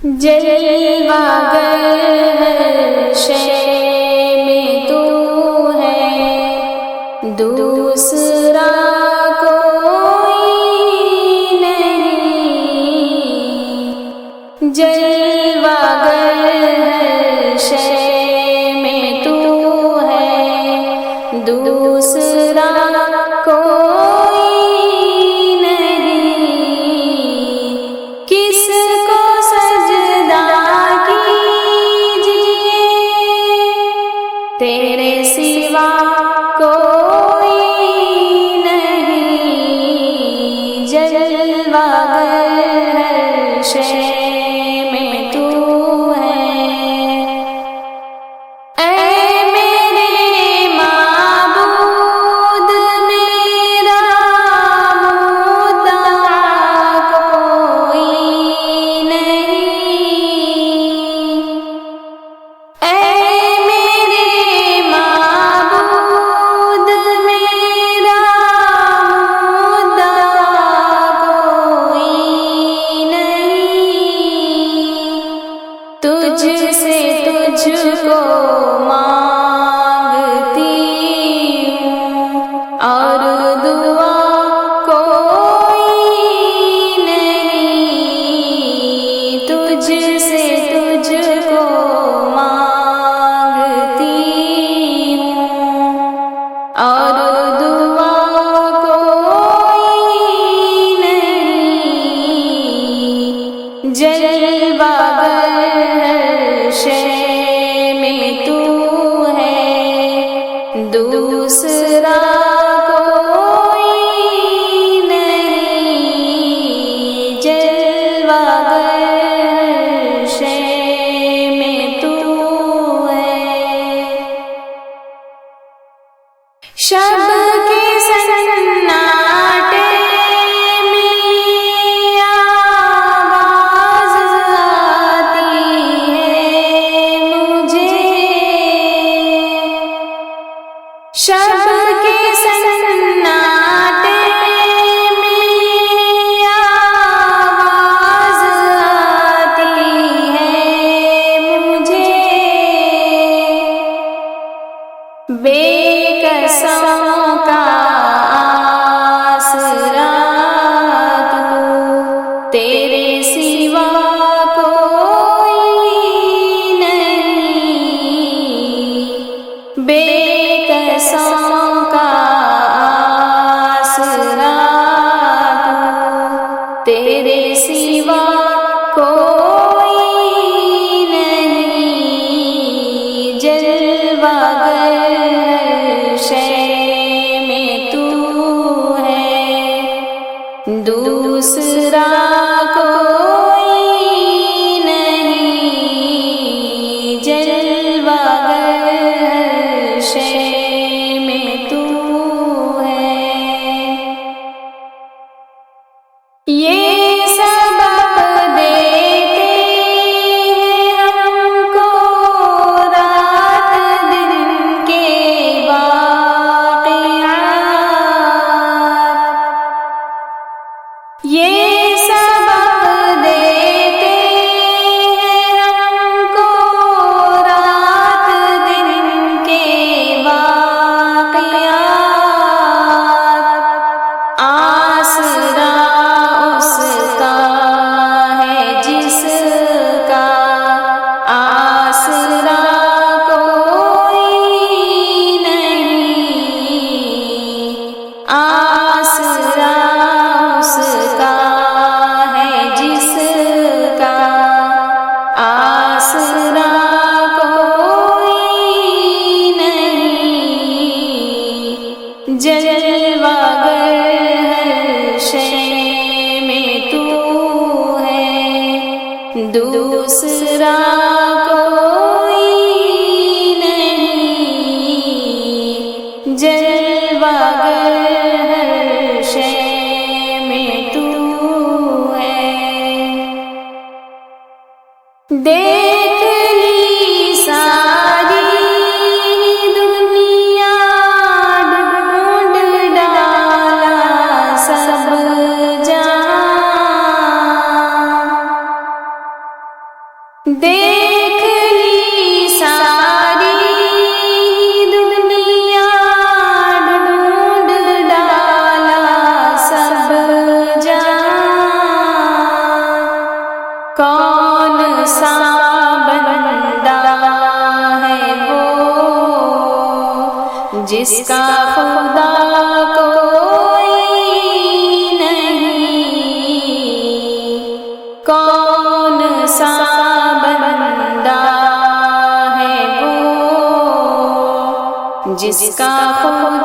جلوہ گر شے میں تو ہے، دوسرا کوئی نہیں۔ جلوہ گر شے میں تو ہے، دوسرا کوئی نہیں۔ کس کو سجدہ کیجیے، تیرے سوا کوئی نہیں۔ جلوہ گر شے میں تو ہے، اے میرے معبود میرا مدعا کوئی نہیں۔ اے میرے معبود میرا مدعا کوئی نہیں۔ تجھ سے تجھ کو مانگتی ہوں، اور دعا کوئی نہیں۔ تجھ سے تجھ کو مانگتی ہوں، اور دعا کوئی نہیں۔ جلوہ گر شے میں تو ہے، دوسرا کوئی نہیں۔ جلوہ گر شے میں تو ہے۔ شب کے سناٹے میں آواز آتی ہے مجھے، شب کے سناٹے میں آواز آتی ہے مجھے۔ بے کسوں کا آسرا تو، تیرے سوا کوئی نہیں۔ بے کسوں کا آسرا تو، تیرے سوا کوئی نہیں۔ جلوہ گر شے میں تو ہے، دوسرا کوئی نہیں۔ جلوہ گر شے میں تو ہے۔ یہ سبق دیتے ہیں ہم کو رات دن کے واقعات، یہ سبق دیتے ہیں ہم کو رات دن کے واقعات۔ آسرا اس کا ہے جس کا آسرا کوئی نہیں۔ آسرا اس کا ہے جس کا آسرا کوئی نہیں۔ جلوہ گر شے میں تو ہے، دوسرا کوئی نہیں۔ جلوہ گر شے میں تو ہے۔ دیکھ لی ساری دنیا، ڈھونڈ ڈالا سب جہاں، جس کا خدا کوئی نہیں، کون سا بندہ ہے وہ جس کا خدا